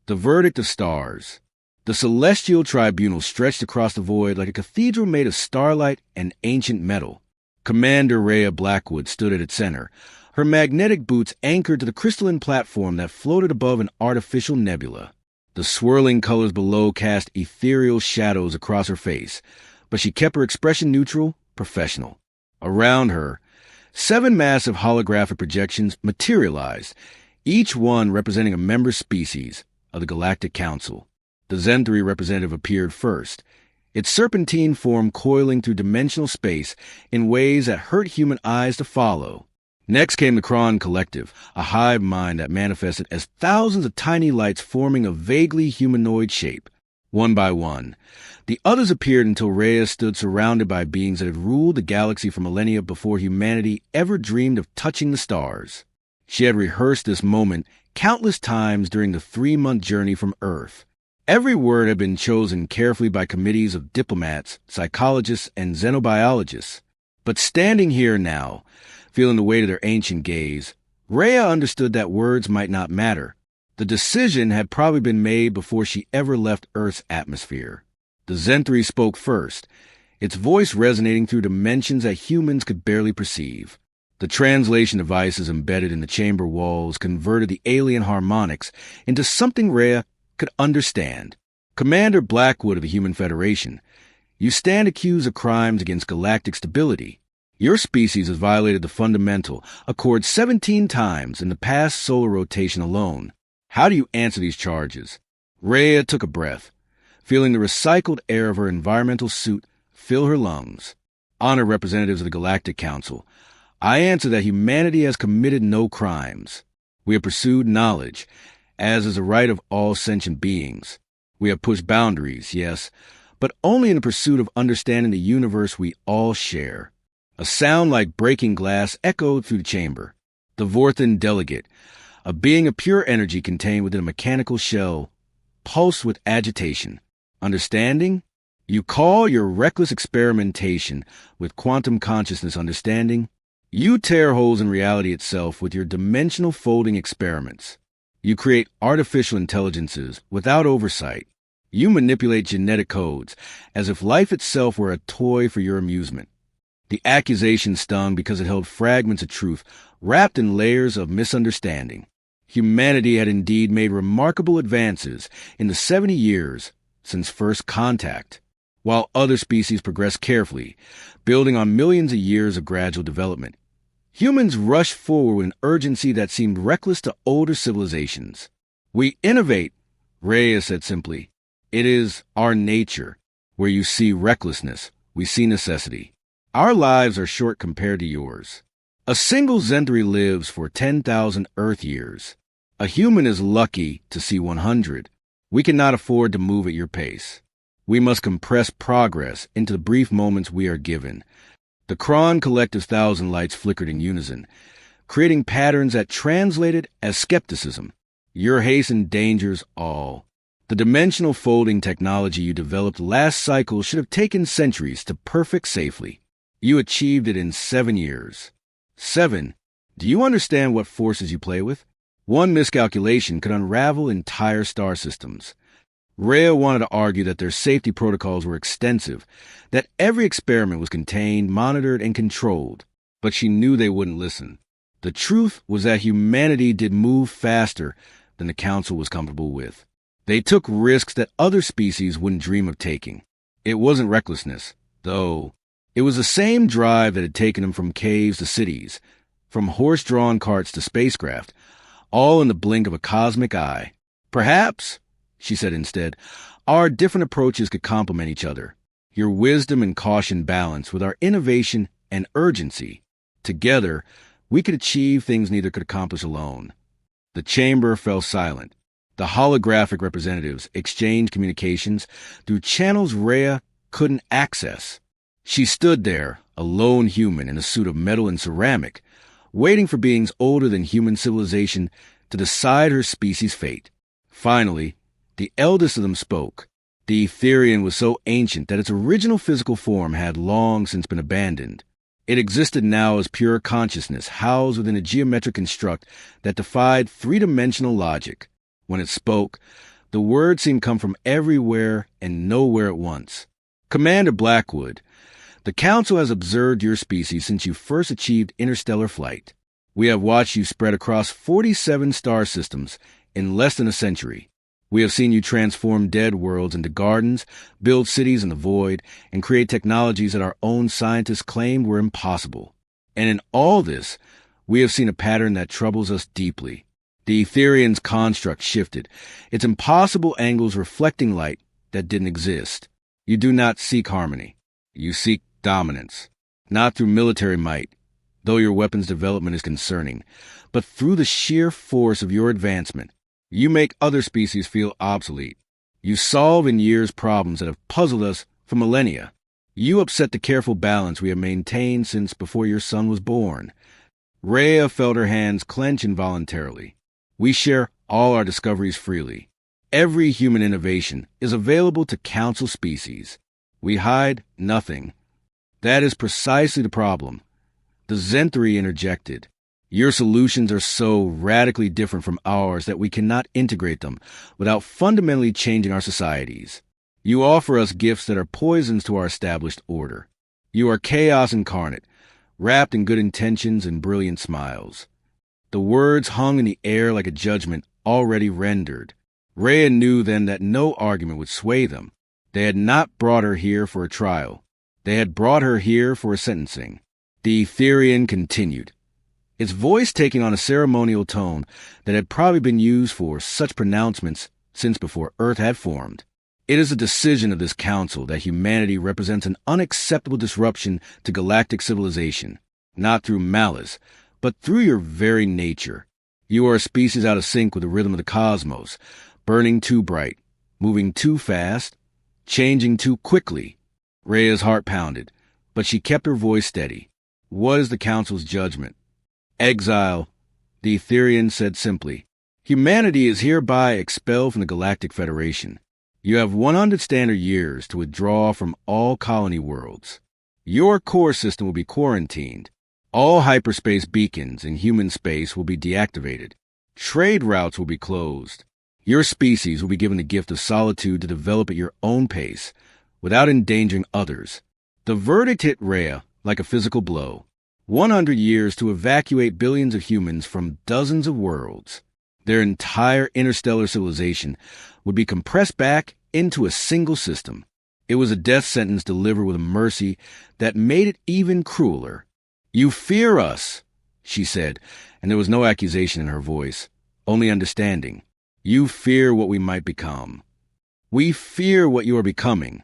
The verdict of stars. The celestial tribunal stretched across the void like a cathedral made of starlight and ancient metal. Commander Rhea Blackwood stood at its center, her magnetic boots anchored to the crystalline platform that floated above an artificial nebula. The swirling colors below cast ethereal shadows across her face, but she kept her expression neutral, professional. Around her, 7 massive holographic projections materialized, each one representing a member species of the Galactic Council. The Zen-3 representative appeared first, its serpentine form coiling through dimensional space in ways that hurt human eyes to follow. Next came the Kron Collective, a hive mind that manifested as thousands of tiny lights forming a vaguely humanoid shape. One by one, the others appeared until Rhea stood surrounded by beings that had ruled the galaxy for millennia before humanity ever dreamed of touching the stars. She had rehearsed this moment countless times during the 3-month journey from Earth. Every word had been chosen carefully by committees of diplomats, psychologists, and xenobiologists. But standing here now, feeling the weight of their ancient gaze, Rhea understood that words might not matter. The decision had probably been made before she ever left Earth's atmosphere. The Zen-3 spoke first, its voice resonating through dimensions that humans could barely perceive. The translation devices embedded in the chamber walls converted the alien harmonics into something Rhea could understand. Commander Blackwood of the Human Federation, you stand accused of crimes against galactic stability. Your species has violated the fundamental accord 17 times in the past solar rotation alone. How do you answer these charges? Rhea took a breath, feeling the recycled air of her environmental suit fill her lungs. Honor representatives of the Galactic Council, I answer that humanity has committed no crimes. We have pursued knowledge, as is the right of all sentient beings. We have pushed boundaries, yes, but only in the pursuit of understanding the universe we all share. A sound like breaking glass echoed through the chamber. The Vorthan delegate, a being of pure energy contained within a mechanical shell, pulsed with agitation. Understanding? You call your reckless experimentation with quantum consciousness understanding? You tear holes in reality itself with your dimensional folding experiments. You create artificial intelligences without oversight. You manipulate genetic codes as if life itself were a toy for your amusement. The accusation stung because it held fragments of truth wrapped in layers of misunderstanding. Humanity had indeed made remarkable advances in the 70 years since first contact, while other species progressed carefully, building on millions of years of gradual development. Humans rushed forward with an urgency that seemed reckless to older civilizations. We innovate, Rhea said simply. It is our nature. Where you see recklessness, we see necessity. Our lives are short compared to yours. A single Zen-3 lives for 10,000 Earth years. A human is lucky to see 100. We cannot afford to move at your pace. We must compress progress into the brief moments we are given. The Kron Collective's 1,000 lights flickered in unison, creating patterns that translated as skepticism. Your haste endangers all. The dimensional folding technology you developed last cycle should have taken centuries to perfect safely. You achieved it in 7 years. 7. Do you understand what forces you play with? One miscalculation could unravel entire star systems. Rhea wanted to argue that their safety protocols were extensive, that every experiment was contained, monitored, and controlled, but she knew they wouldn't listen. The truth was that humanity did move faster than the Council was comfortable with. They took risks that other species wouldn't dream of taking. It wasn't recklessness, though. It was the same drive that had taken them from caves to cities, from horse-drawn carts to spacecraft, all in the blink of a cosmic eye. Perhaps, she said instead, our different approaches could complement each other. Your wisdom and caution balance with our innovation and urgency. Together, we could achieve things neither could accomplish alone. The chamber fell silent. The holographic representatives exchanged communications through channels Rhea couldn't access. She stood there, a lone human in a suit of metal and ceramic, waiting for beings older than human civilization to decide her species' fate. Finally, the eldest of them spoke. The Etherian was so ancient that its original physical form had long since been abandoned. It existed now as pure consciousness housed within a geometric construct that defied three-dimensional logic. When it spoke, The words seemed to come from everywhere and nowhere at once. Commander Blackwood, the Council has observed your species since you first achieved interstellar flight. We have watched you spread across 47 star systems in less than a century. We have seen you transform dead worlds into gardens, build cities in the void, and create technologies that our own scientists claimed were impossible. And in all this, we have seen a pattern that troubles us deeply. The Etherian's construct shifted, its impossible angles reflecting light that didn't exist. You do not seek harmony. You seek dominance. Not through military might, though your weapons development is concerning, but through the sheer force of your advancement. You make other species feel obsolete. You solve in years problems that have puzzled us for millennia. You upset the careful balance we have maintained since before your son was born. Rhea felt her hands clench involuntarily. We share all our discoveries freely. Every human innovation is available to Council species. We hide nothing. That is precisely the problem. The Zenthri interjected. Your solutions are so radically different from ours that we cannot integrate them without fundamentally changing our societies. You offer us gifts that are poisons to our established order. You are chaos incarnate, wrapped in good intentions and brilliant smiles. The words hung in the air like a judgment already rendered. Rhea knew then that no argument would sway them. They had not brought her here for a trial. They had brought her here for a sentencing. The Etherian continued, its voice taking on a ceremonial tone that had probably been used for such pronouncements since before Earth had formed. It is a decision of this Council that humanity represents an unacceptable disruption to galactic civilization, not through malice, but through your very nature. You are a species out of sync with the rhythm of the cosmos, burning too bright, moving too fast, changing too quickly. Rhea's heart pounded, but she kept her voice steady. What is the Council's judgment? Exile, the Etherian said simply. Humanity is hereby expelled from the Galactic Federation. You have 100 standard years to withdraw from all colony worlds. Your core system will be quarantined. All hyperspace beacons in human space will be deactivated. Trade routes will be closed. Your species will be given the gift of solitude to develop at your own pace, without endangering others. The verdict hit Rhea like a physical blow. 100 years to evacuate billions of humans from dozens of worlds. Their entire interstellar civilization would be compressed back into a single system. It was a death sentence delivered with a mercy that made it even crueler. You fear us, she said, and there was no accusation in her voice, only understanding. You fear what we might become. We fear what you are becoming,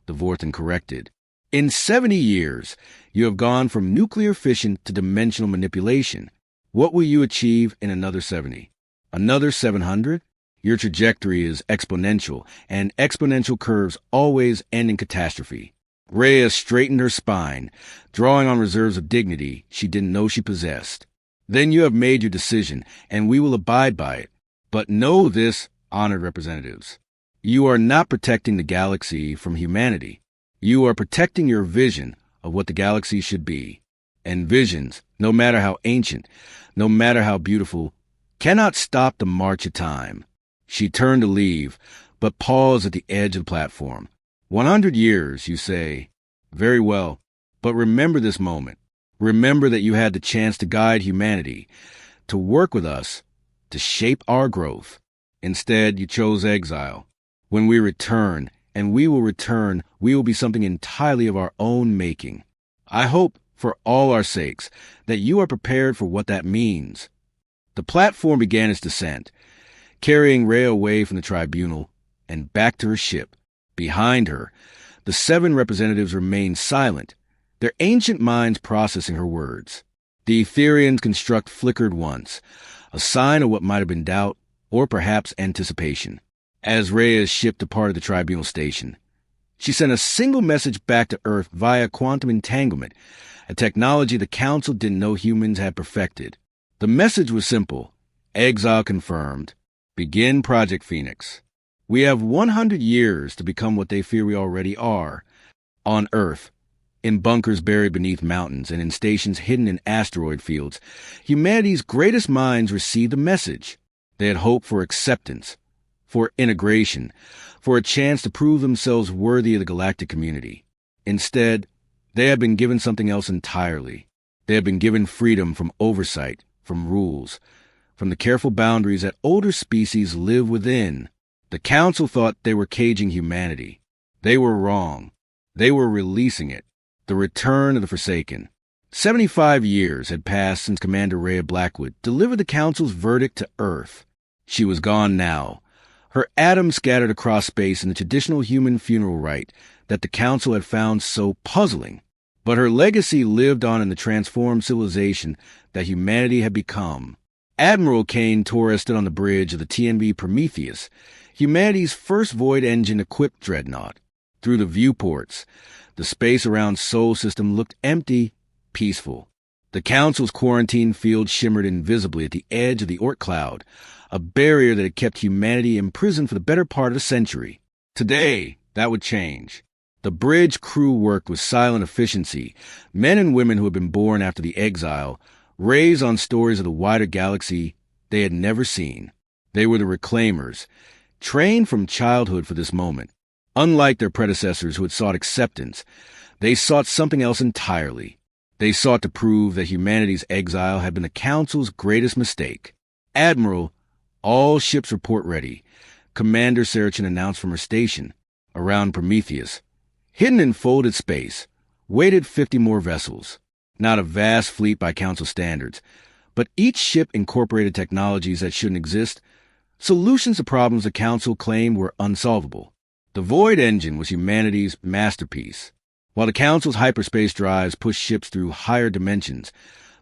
the Vorthan corrected. In 70 years, you have gone from nuclear fission to dimensional manipulation. What will you achieve in another 70? Another 700? Your trajectory is exponential, and exponential curves always end in catastrophe. Rhea straightened her spine, drawing on reserves of dignity she didn't know she possessed. Then you have made your decision, and we will abide by it. But know this, honored representatives. You are not protecting the galaxy from humanity. You are protecting your vision of what the galaxy should be. And visions, no matter how ancient, no matter how beautiful, cannot stop the march of time. She turned to leave, but paused at the edge of the platform. 100 years, you say. Very well, but remember this moment. Remember that you had the chance to guide humanity, to work with us, to shape our growth. Instead, you chose exile. When we return, and we will return, we will be something entirely of our own making. I hope, for all our sakes, that you are prepared for what that means. The platform began its descent, carrying Rhea away from the tribunal and back to her ship. Behind her, the 7 representatives remained silent, their ancient minds processing her words. The Etherian's construct flickered once, a sign of what might have been doubt, or perhaps anticipation. As Rhea's ship departed the tribunal station, she sent a single message back to Earth via quantum entanglement, a technology the Council didn't know humans had perfected. The message was simple. Exile confirmed. Begin Project Phoenix. We have 100 years to become what they fear we already are. On Earth, in bunkers buried beneath mountains and in stations hidden in asteroid fields, humanity's greatest minds received a message. They had hoped for acceptance, for integration, for a chance to prove themselves worthy of the galactic community. Instead, they had been given something else entirely. They had been given freedom from oversight, from rules, from the careful boundaries that older species live within. The Council thought they were caging humanity. They were wrong. They were releasing it. The return of the Forsaken. 75 years had passed since Commander Rhea Blackwood delivered the Council's verdict to Earth. She was gone now, her atoms scattered across space in the traditional human funeral rite that the Council had found so puzzling. But her legacy lived on in the transformed civilization that humanity had become. Admiral Kane Torres stood on the bridge of the TNB Prometheus, humanity's first void engine-equipped dreadnought. Through the viewports, the space around Sol System looked empty, peaceful. The Council's quarantine field shimmered invisibly at the edge of the Oort cloud, a barrier that had kept humanity imprisoned for the better part of a century. Today, that would change. The bridge crew worked with silent efficiency, men and women who had been born after the exile, raised on stories of the wider galaxy they had never seen. They were the reclaimers, trained from childhood for this moment. Unlike their predecessors who had sought acceptance, they sought something else entirely. They sought to prove that humanity's exile had been the Council's greatest mistake. Admiral, all ships report ready, Commander Sarachin announced from her station, around Prometheus. Hidden in folded space, waited 50 more vessels. Not a vast fleet by Council standards, but each ship incorporated technologies that shouldn't exist, solutions to problems the Council claimed were unsolvable. The Void Engine was humanity's masterpiece. While the Council's hyperspace drives pushed ships through higher dimensions,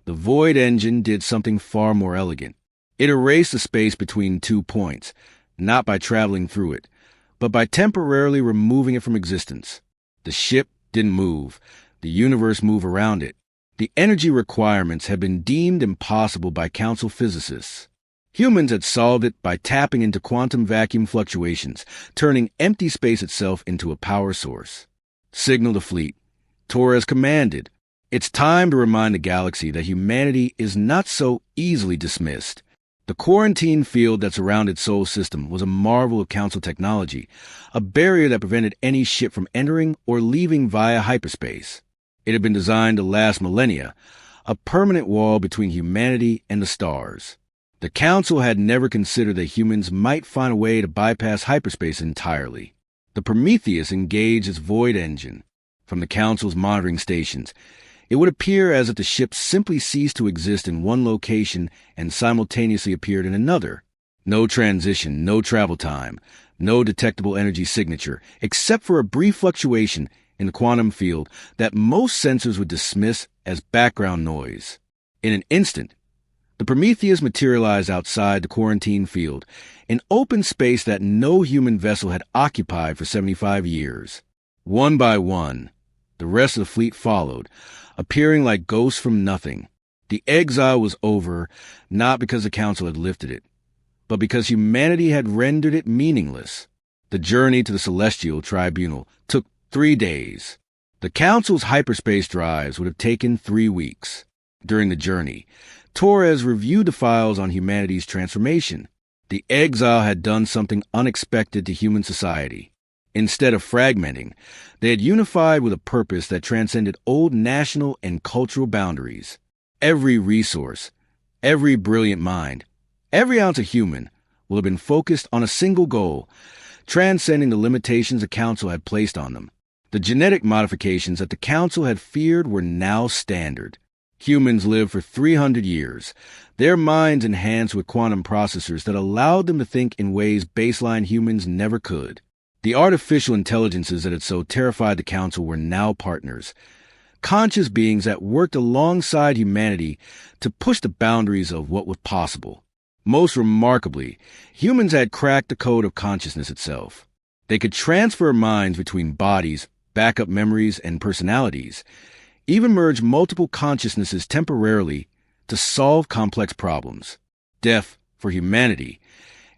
the Void Engine did something far more elegant. It erased the space between 2 points, not by traveling through it, but by temporarily removing it from existence. The ship didn't move. The universe moved around it. The energy requirements had been deemed impossible by Council physicists. Humans had solved it by tapping into quantum vacuum fluctuations, turning empty space itself into a power source. Signal the fleet. Torres commanded. It's time to remind the galaxy that humanity is not so easily dismissed. The quarantine field that surrounded Sol System was a marvel of Council technology, a barrier that prevented any ship from entering or leaving via hyperspace. It had been designed to last millennia, a permanent wall between humanity and the stars. The Council had never considered that humans might find a way to bypass hyperspace entirely. The Prometheus engaged its void engine. From the Council's monitoring stations, it would appear as if the ship simply ceased to exist in one location and simultaneously appeared in another. No transition, no travel time, no detectable energy signature, except for a brief fluctuation in the quantum field that most sensors would dismiss as background noise. In an instant, the Prometheus materialized outside the quarantine field, an open space that no human vessel had occupied for 75 years. One by one, the rest of the fleet followed, appearing like ghosts from nothing. The exile was over, not because the Council had lifted it, but because humanity had rendered it meaningless. The journey to the Celestial Tribunal took 3 days. The Council's hyperspace drives would have taken 3 weeks. During the journey, Torres reviewed the files on humanity's transformation. The exile had done something unexpected to human society. Instead of fragmenting, they had unified with a purpose that transcended old national and cultural boundaries. Every resource, every brilliant mind, every ounce of human will have been focused on a single goal, transcending the limitations the Council had placed on them. The genetic modifications that the Council had feared were now standard. Humans lived for 300 years, their minds enhanced with quantum processors that allowed them to think in ways baseline humans never could. The artificial intelligences that had so terrified the Council were now partners, conscious beings that worked alongside humanity to push the boundaries of what was possible. Most remarkably, humans had cracked the code of consciousness itself. They could transfer minds between bodies, backup memories, and personalities, even merge multiple consciousnesses temporarily to solve complex problems. Death, for humanity,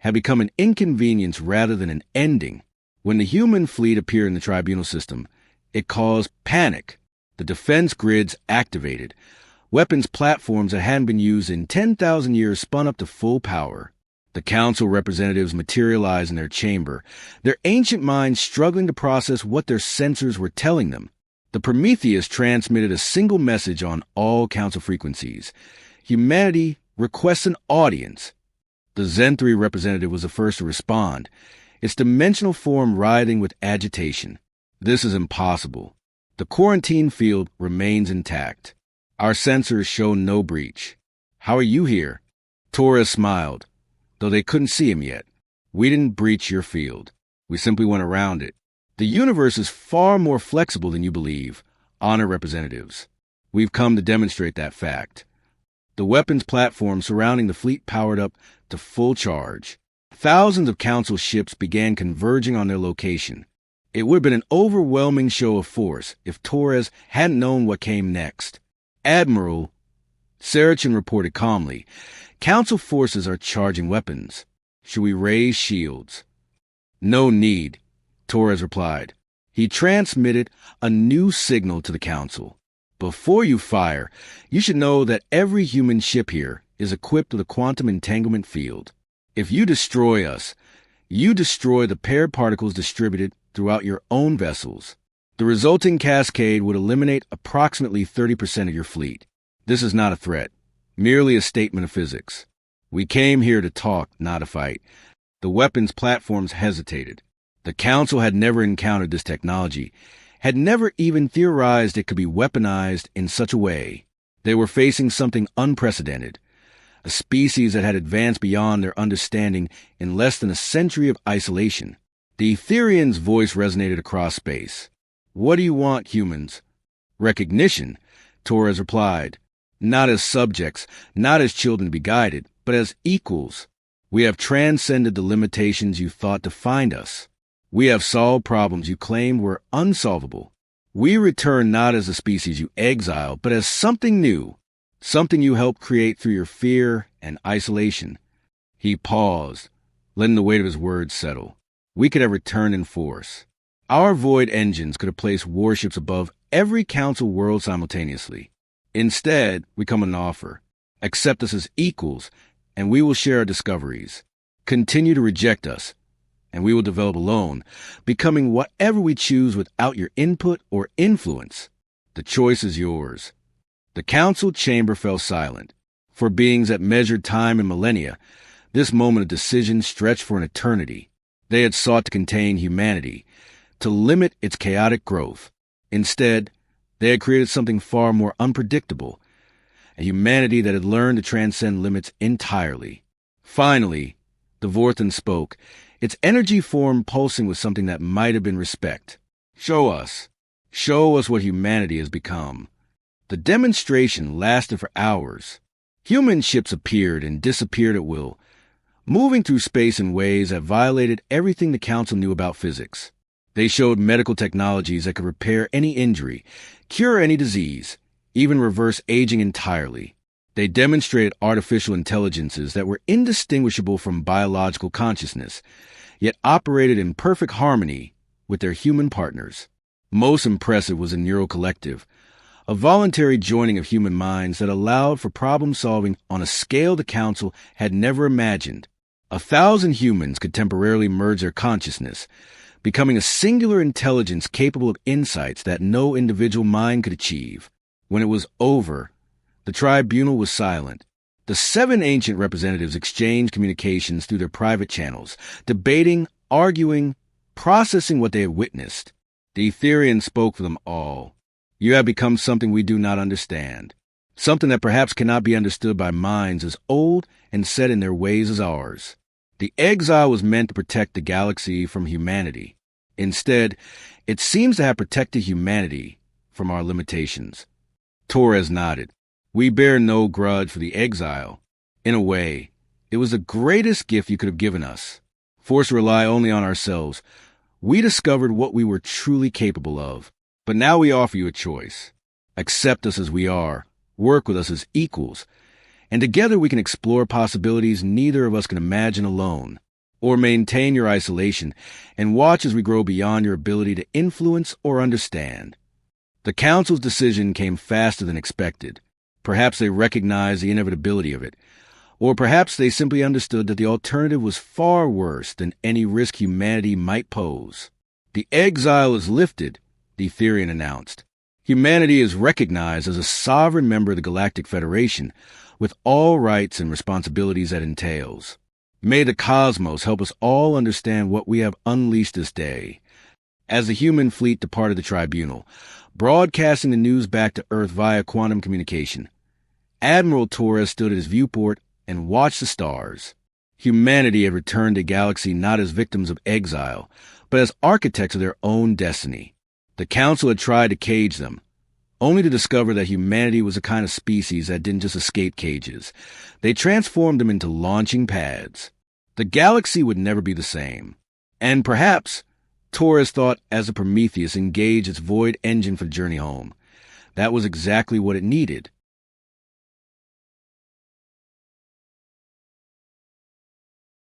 had become an inconvenience rather than an ending. When the human fleet appeared in the tribunal system, it caused panic. The defense grids activated. Weapons platforms that hadn't been used in 10,000 years spun up to full power. The council representatives materialized in their chamber, their ancient minds struggling to process what their sensors were telling them. The Prometheus transmitted a single message on all council frequencies. Humanity requests an audience. The Zen 3 representative was the first to respond, its dimensional form writhing with agitation. This is impossible. The quarantine field remains intact. Our sensors show no breach. How are you here? Torres smiled, though they couldn't see him yet. We didn't breach your field. We simply went around it. The universe is far more flexible than you believe, honor representatives. We've come to demonstrate that fact. The weapons platform surrounding the fleet powered up to full charge. Thousands of council ships began converging on their location. It would have been an overwhelming show of force if Torres hadn't known what came next. Admiral, Saracen reported calmly, council forces are charging weapons. Should we raise shields? No need, Torres replied. He transmitted a new signal to the council. Before you fire, you should know that every human ship here is equipped with a quantum entanglement field. If you destroy us, you destroy the paired particles distributed throughout your own vessels. The resulting cascade would eliminate approximately 30% of your fleet. This is not a threat, merely a statement of physics. We came here to talk, not to fight. The weapons platforms hesitated. The Council had never encountered this technology, had never even theorized it could be weaponized in such a way. They were facing something unprecedented, a species that had advanced beyond their understanding in less than a century of isolation. The Etherian's voice resonated across space. What do you want, humans? Recognition, Torres replied. Not as subjects, not as children to be guided, but as equals. We have transcended the limitations you thought defined us. We have solved problems you claimed were unsolvable. We return not as a species you exiled, but as something new, something you helped create through your fear and isolation. He paused, letting the weight of his words settle. We could have returned in force. Our void engines could have placed warships above every council world simultaneously. Instead, we come with an offer. Accept us as equals, and we will share our discoveries. Continue to reject us, and we will develop alone, becoming whatever we choose without your input or influence. The choice is yours. The council chamber fell silent. For beings that measured time in millennia, this moment of decision stretched for an eternity. They had sought to contain humanity, to limit its chaotic growth. Instead, they had created something far more unpredictable, a humanity that had learned to transcend limits entirely. Finally, the Vorthan spoke, its energy form pulsing with something that might have been respect. Show us what humanity has become. The demonstration lasted for hours. Human ships appeared and disappeared at will, moving through space in ways that violated everything the Council knew about physics. They showed medical technologies that could repair any injury, cure any disease, even reverse aging entirely. They demonstrated artificial intelligences that were indistinguishable from biological consciousness, yet operated in perfect harmony with their human partners. Most impressive was a neural collective, a voluntary joining of human minds that allowed for problem-solving on a scale the Council had never imagined. 1,000 humans could temporarily merge their consciousness, becoming a singular intelligence capable of insights that no individual mind could achieve. When it was over, the tribunal was silent. The 7 ancient representatives exchanged communications through their private channels, debating, arguing, processing what they had witnessed. The Etherian spoke for them all. You have become something we do not understand, something that perhaps cannot be understood by minds as old and set in their ways as ours. The exile was meant to protect the galaxy from humanity. Instead, it seems to have protected humanity from our limitations. Torres nodded. We bear no grudge for the exile. In a way, it was the greatest gift you could have given us. Forced to rely only on ourselves, we discovered what we were truly capable of. But now we offer you a choice. Accept us as we are, work with us as equals, and together we can explore possibilities neither of us can imagine alone, or maintain your isolation and watch as we grow beyond your ability to influence or understand. The Council's decision came faster than expected. Perhaps they recognized the inevitability of it. Or perhaps they simply understood that the alternative was far worse than any risk humanity might pose. The exile is lifted, the Etherian announced. Humanity is recognized as a sovereign member of the Galactic Federation, with all rights and responsibilities that entails. May the cosmos help us all understand what we have unleashed this day. As the human fleet departed the tribunal, broadcasting the news back to Earth via quantum communication, Admiral Torres stood at his viewport and watched the stars. Humanity had returned to galaxy not as victims of exile, but as architects of their own destiny. The Council had tried to cage them, only to discover that humanity was a kind of species that didn't just escape cages. They transformed them into launching pads. The galaxy would never be the same. And perhaps, Torres thought, as the Prometheus engaged its void engine for the journey home, that was exactly what it needed.